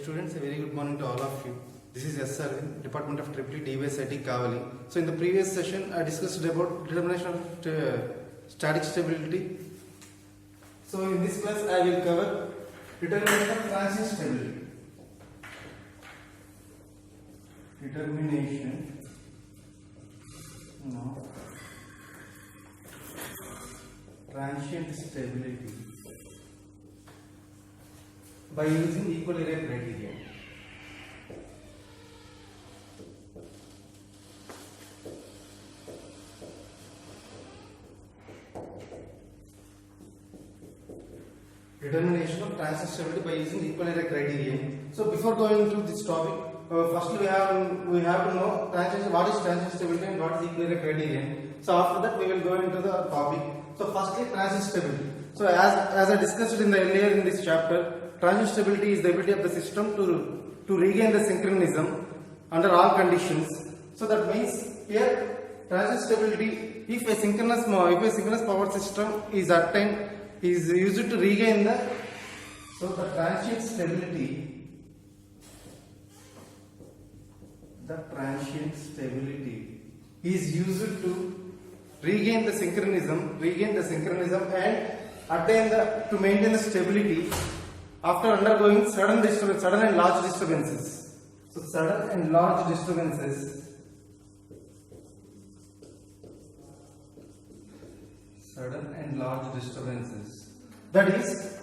students, a very good morning to all of you. This is S. Arvind, Department of Triple DVSIT Kavali. So in the previous session, I discussed about determination of static stability. So in this class, I will cover determination of transient stability. Determination of transient stability by using equal area criteria. Determination of transient stability by using equal area criterion. So before going to this topic, firstly we have to know what is transient stability and what is equal area criterion. So after that we will go into the topic. So firstly, transient stability. So as I discussed earlier in this chapter, transient stability is the ability of the system to regain the synchronism under all conditions. So that means here transient stability, if a synchronous power system is attained, is used to regain the transient stability is used to regain the synchronism and to maintain the stability after undergoing sudden and large disturbances. So sudden and large disturbances. That is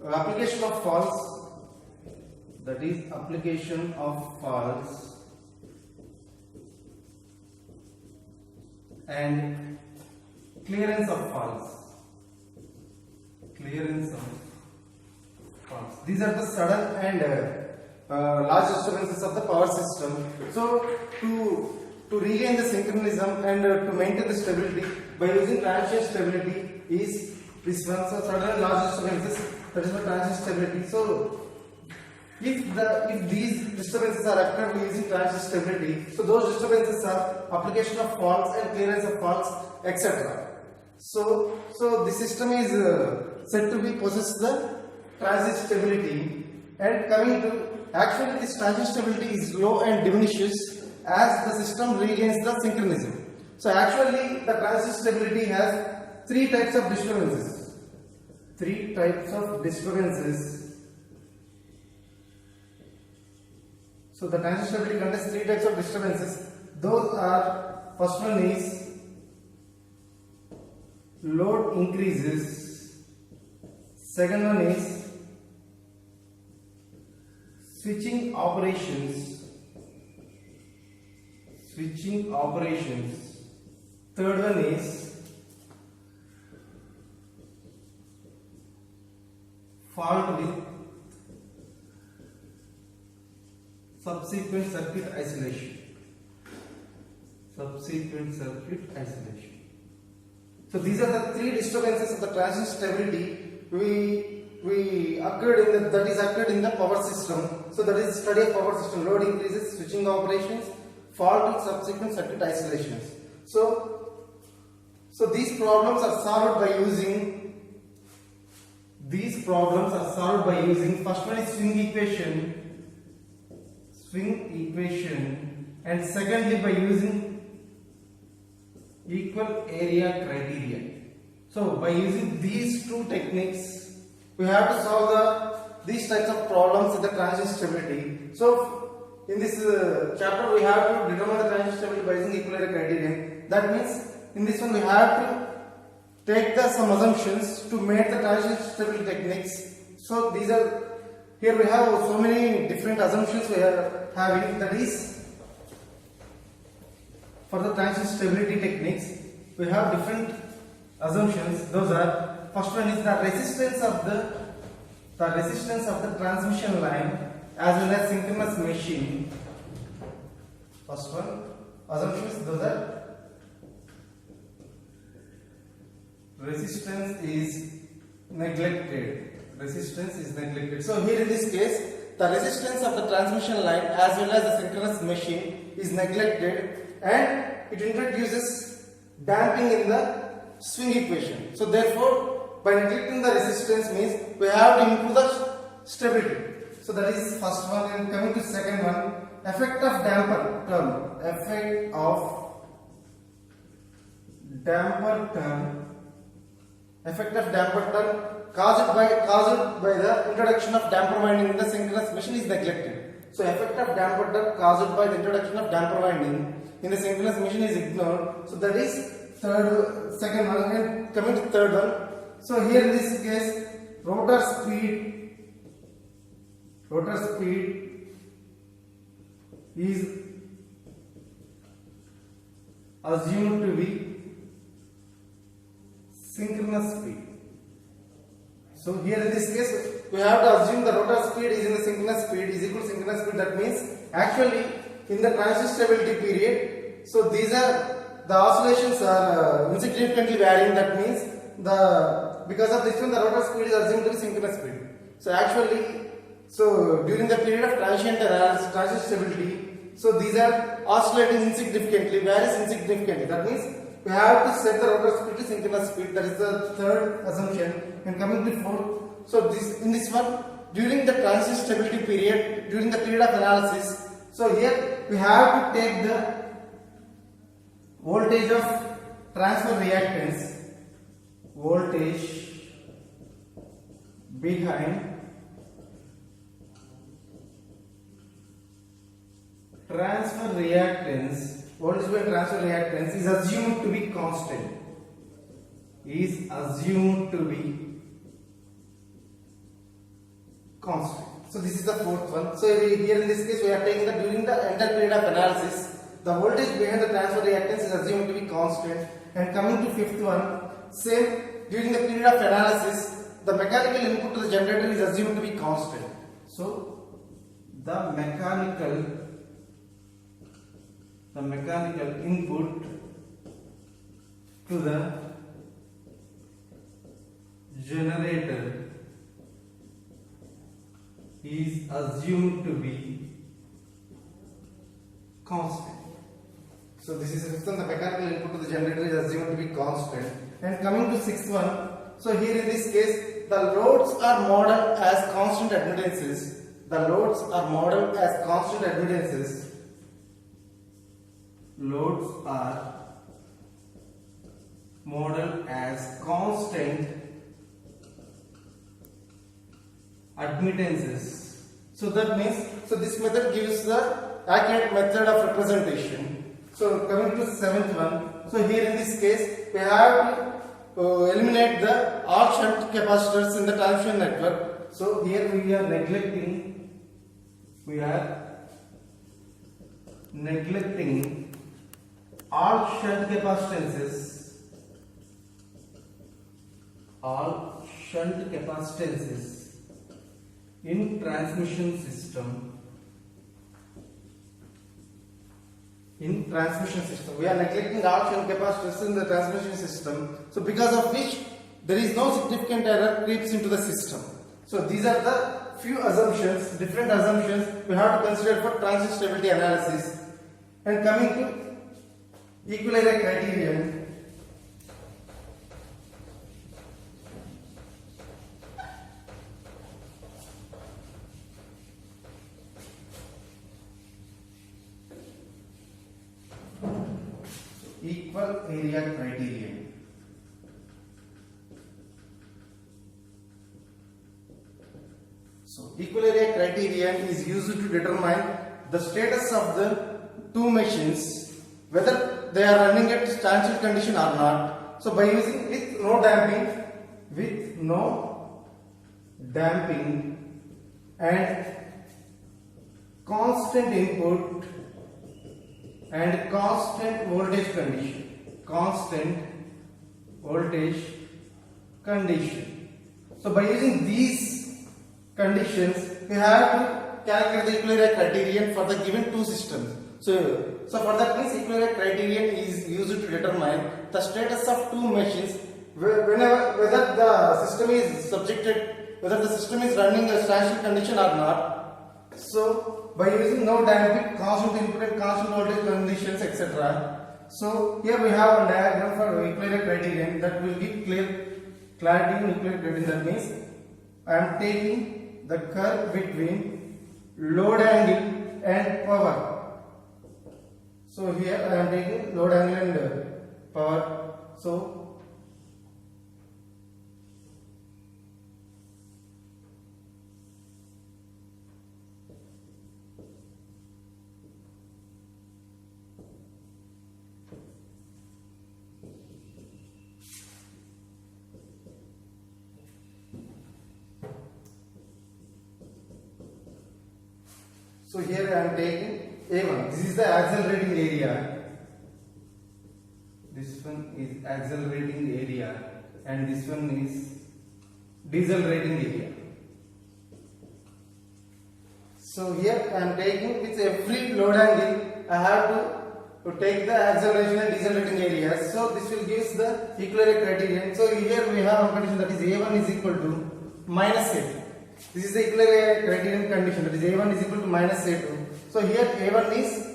application of faults. And clearance of faults. These are the sudden and large disturbances of the power system. So to regain the synchronism and to maintain the stability by using transient stability is this one. So sudden and large disturbances, that is the transient stability. So if these disturbances are occurred by using transient stability, so those disturbances are application of faults and clearance of faults, etc. So the system is said to be possess the transient stability, and coming to actually this transient stability is low and diminishes as the system regains the synchronism. So actually the transient stability has three types of disturbances. So the transient stability contains three types of disturbances. Those are, first one is load increases, second one is switching operations, third one is fault with subsequent circuit isolation. So these are the three disturbances of the transient stability we occurred in the power system. So that is study of power system: load increases, switching operations, fault with subsequent circuit isolations. So these problems are solved by using first one is swing equation, and secondly by using equal area criterion. So by using these two techniques, we have to solve these types of problems with the transient stability. So in this chapter, we have to determine the transient stability by using equal area criterion. That means in this one we have to take some assumptions to make the transient stability techniques. So these are, here we have so many different assumptions we are having. That is, for the transient stability techniques, we have different assumptions. Those are, first one is the resistance of the transmission line as well as synchronous machine. First one, assumptions, those are resistance is neglected. So here in this case, the resistance of the transmission line as well as the synchronous machine is neglected, and it introduces damping in the swing equation. So therefore, by neglecting the resistance means we have to improve the stability. So that is first one. And coming to second one, effect of damper term. Effect of damper term. Effect of damper term caused by the introduction of damper winding in the synchronous machine is neglected. So effect of damper term caused by the introduction of damper winding in the synchronous machine is ignored. So that is second one. And coming to third one. So here in this case, rotor speed is assumed to be synchronous speed. So here in this case, we have to assume the rotor speed is in the synchronous speed is equal to synchronous speed. That means actually in the transit stability period, so these are the oscillations are insignificantly varying. That means because of this one, the rotor speed is assumed to be synchronous speed. So actually, so during the period of transient stability, so these are oscillating insignificantly, varies insignificantly. That means we have to set the rotor speed to synchronous speed. That is the third assumption. And coming to fourth, so in this one, during the transit stability period, during the period of analysis, so here we have to take the voltage of transfer reactance, voltage behind transfer reactance, voltage by transfer reactance is assumed to be constant. So this is the fourth one. So here in this case, we are taking that during the entire period of analysis, the voltage behind the transfer reactance is assumed to be constant. And coming to fifth one, same during the period of analysis, the mechanical input to the generator is assumed to be constant. So the mechanical input to the generator is assumed to be constant. So this is fifth one, the mechanical input to the generator is assumed to be constant. And coming to sixth one, so here in this case, the loads are modeled as constant admittances. Loads are modeled as constant admittances So that means, so this method gives the accurate method of representation. So coming to seventh one, so here in this case, we have to eliminate the all shunt capacitors in the transmission network. So here we are neglecting all shunt capacitances in transmission system. We are neglecting all shunt capacitors in the transmission system. So because of which there is no significant error creeps into the system. So these are the few assumptions, different assumptions we have to consider for transit stability analysis. And coming to equilibrium criterion. Equal area criterion. So equal area criterion is used to determine the status of the two machines, whether they are running at standstill condition or not. So by using with no damping and constant input and constant voltage condition. So by using these conditions, we have to calculate the equilibrium criterion for the given two systems. So for that means equilibrium criterion is used to determine the status of two machines, whether the system is running a standstill condition or not. So by using no damping, constant input and constant voltage conditions, etc. So here we have a diagram for equilibrium criterion that will give clarity in equilibrium criterion. That means I am taking the curve between load angle and power. So here I am taking load angle and power. So here I am taking A1. This is the accelerating area. This one is accelerating area and this one is decelerating area. So here I am taking with every load angle I have to take the acceleration and decelerating areas. So this will give the equilibrium criterion. So here we have a condition that is A1 is equal to minus A2. This is the equilibrium criterion condition, that is A1 is equal to minus A2. So here A1 is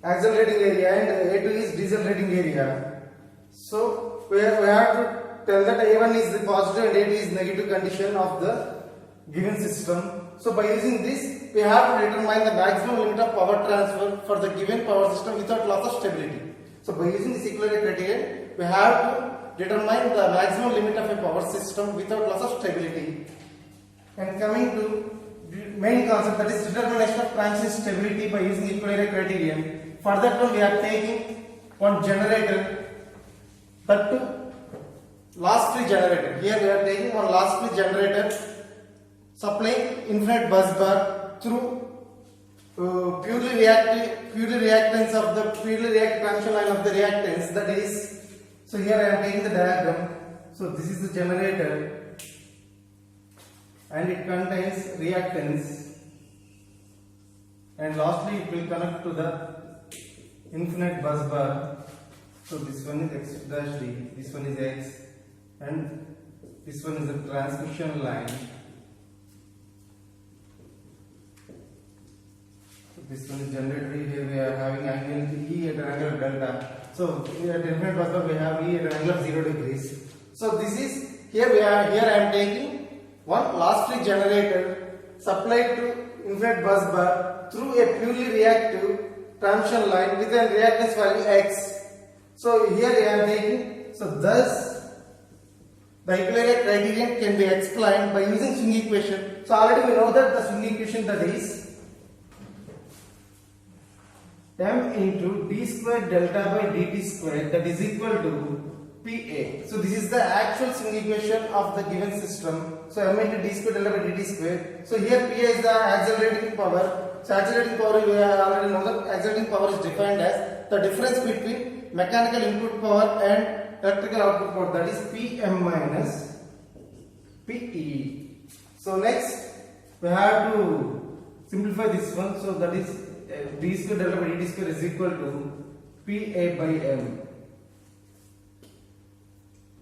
accelerating area and A2 is decelerating area. So we have to tell that A1 is the positive and A2 is negative condition of the given system. So by using this, we have to determine the maximum limit of power transfer for the given power system without loss of stability. So by using this equilibrium criterion, we have to determine the maximum limit of a power system without loss of stability. And coming to main concept, that is determination of transient stability by using equilibrium criterion. For that one we are taking one generator, that too loss free generator. Here we are taking one loss free generator supplying infinite bus bar through purely reactance of the purely reactive transition line of the reactance. That is, so here I am taking the diagram. So this is the generator and it contains reactance, and lastly it will connect to the infinite bus bar. So this one is X dash D, this one is X, and this one is the transmission line. So this one is generator. Here we are having angle E at an angle of delta. So here at infinite bus bar we have E at an angle of 0 degrees. So this is, here I am taking one loss free generator supplied to infinite bus bar through a purely reactive transition line with a reactance value X. So here I am taking, so thus the equilibrium criterion can be explained by using swing equation. So already we know that the swing equation, that is m into d square delta by dt square, that is equal to PA. So this is the actual swing equation of the given system. So m into d square delta by dt square. So here PA is the accelerating power. So accelerating power, we already know that accelerating power is defined as the difference between mechanical input power and electrical output power, that is Pm minus Pe. So next we have to simplify this one. So that is d square delta by dt square is equal to Pa by m.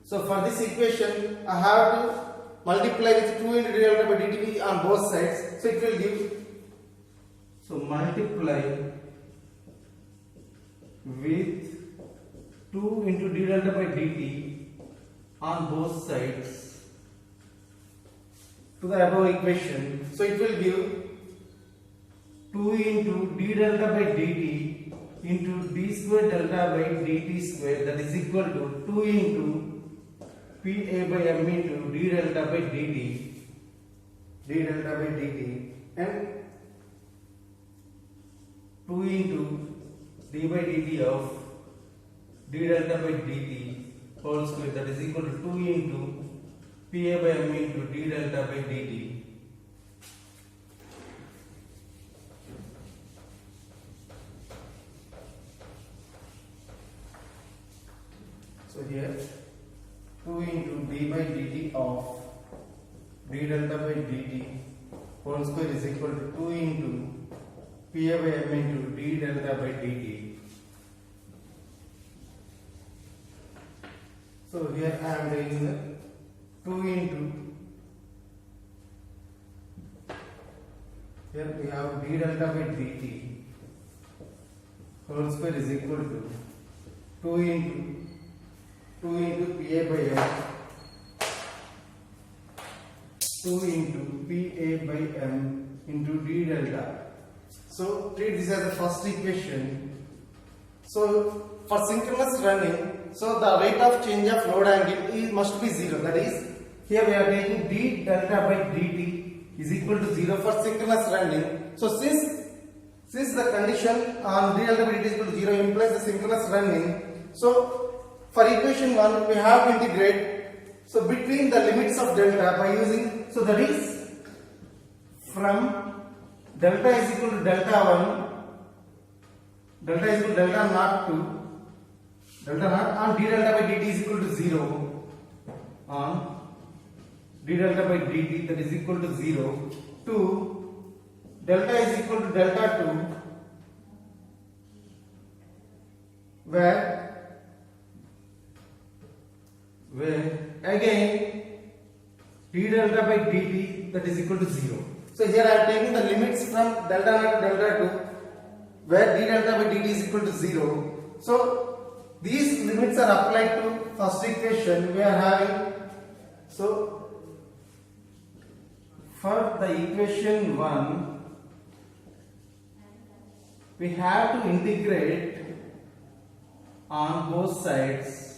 So for this equation, I have to multiply with 2 into d delta by dt on both sides. So it will give, so multiply with 2 into d delta by dt on both sides to the above equation. So it will give 2 into d delta by dt into d square delta by dt square, that is equal to 2 into Pa by m into d delta by dt, and 2 into d by dt of d delta by dt whole square, that is equal to 2 into Pa by m into d delta by dt. So here 2 into d by dt of d delta by dt whole square is equal to 2 into Pa by m into d delta by dt. So here I am taking the 2 into, here we have d delta by dt whole square is equal to 2 into Pa by m, 2 into Pa by m into d delta. So treat this as the first equation. So for synchronous running, so the rate of change of load angle must be 0. That is, here we are taking d delta by dt is equal to 0 for synchronous running. So since the condition on d delta by dt is equal to 0 implies the synchronous running, so for equation 1 we have to integrate so between the limits of delta by using, so that is from delta is equal to delta 1, delta is equal to delta naught to delta naught on d delta by dt is equal to 0 on d delta by dt that is equal to 0 to delta is equal to delta 2 where again d delta by dt that is equal to 0. So here I am taking the limits from delta naught to delta 2 where d delta by dt is equal to 0. So these limits are applied to first equation we are having. So for the equation 1 we have to integrate on both sides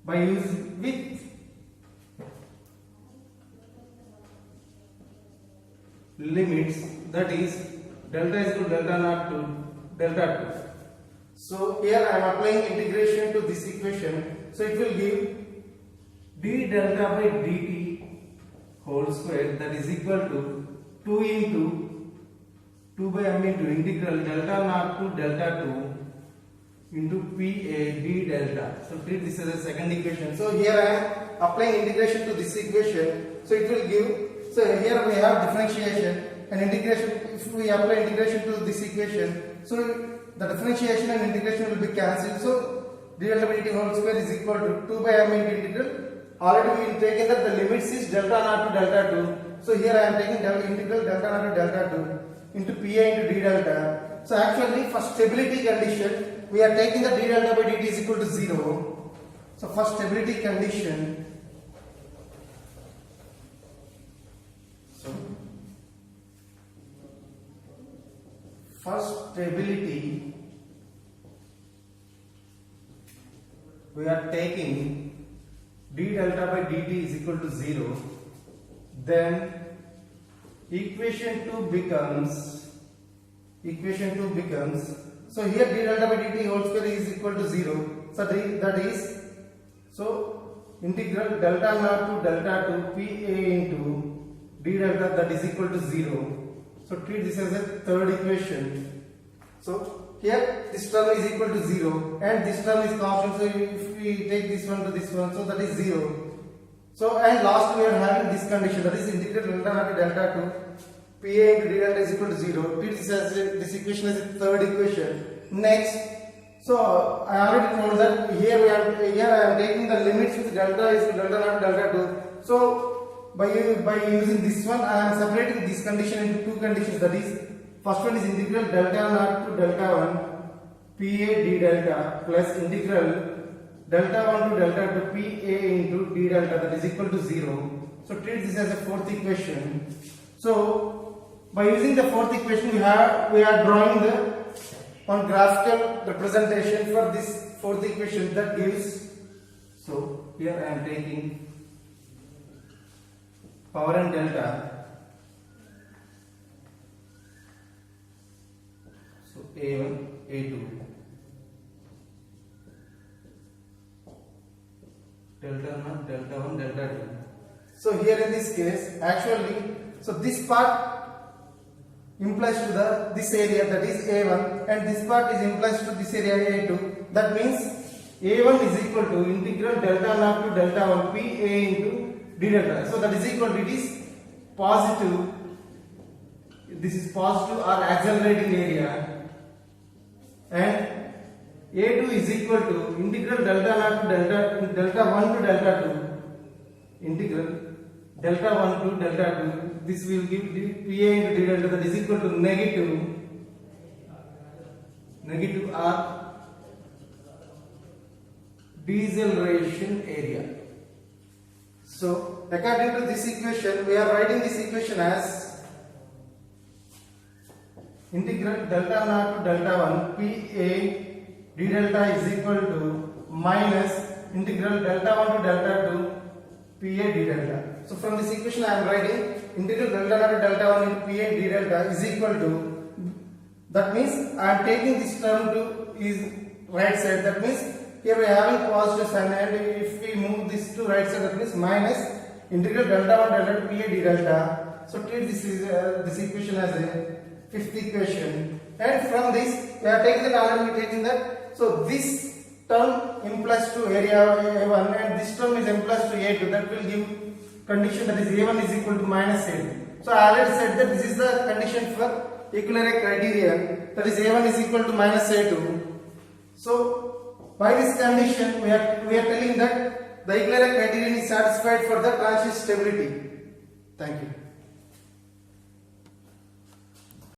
by using with limits, that is delta is equal to delta naught to delta 2. So here I am applying integration to this equation. So it will give d delta by dt whole square that is equal to 2 into 2 by m into integral delta naught to delta 2 into pa d delta. So treat this as a second equation. So here I am applying integration to this equation. So it will give, so here we have differentiation and integration. If we apply integration to this equation, so the differentiation and integration will be cancelled. So d delta by dt whole square is equal to 2 by m into integral. Already we taken that the limits is delta naught to delta 2. So here I am taking integral delta naught to delta 2 into pa into d delta. So actually for stability condition we are taking the d delta by dt is equal to 0. So for stability condition, so for stability we are taking d delta by dt is equal to 0. Then equation 2 becomes, so here d delta by dt whole square is equal to 0. So that is, so integral delta naught to delta 2 pa into d delta that is equal to 0. So treat this as a third equation. So here this term is equal to 0 and this term is constant. So if we take this one to this one, so that is 0. So and last we are having this condition, that is integral delta naught to delta 2 pa into d delta is equal to 0. Treat this as this equation as a third equation. Next, so I already told that here I am taking the limits with delta is delta naught to delta 2. So by using this one I am separating this condition into two conditions, that is first one is integral delta naught to delta 1 pa d delta plus integral delta 1 to delta 2 pa into d delta that is equal to 0. So treat this as a fourth equation. So by using the fourth equation we are drawing the one graphical representation for this fourth equation that gives, so here I am taking power and delta, so A1, A2, delta 1, delta 1, delta 2. So here in this case actually, so this part implies to this area, that is A1, and this part is implies to this area A2. That means A1 is equal to integral delta naught to delta 1 pa into d delta. So that is equal to, it is positive, this is positive or accelerating area, and A2 is equal to integral delta naught to delta 1 to delta 2 integral delta 1 to delta 2. This will give pa into d delta that is equal to negative r deceleration area. So according to this equation, we are writing this equation as integral delta naught to delta 1 PA d delta is equal to minus integral delta 1 to delta 2 PA d delta. So from this equation I am writing integral delta naught to delta 1 into PA d delta is equal to, that means I am taking this term to is right side, that means here we are having positive sign, and if we move this to right side, that means minus integral delta 1 delta 2 PA d delta. So treat this equation as a fifth equation, and from this we are taking that, already taking that. So this term m plus 2 area A1 and this term is m plus 2 A2, that will give condition that is A1 is equal to minus A2. So I already said that this is the condition for equivalent criterion, that is A1 is equal to minus A2. So by this condition we are telling that the equivalent criterion is satisfied for the transition stability. Thank you.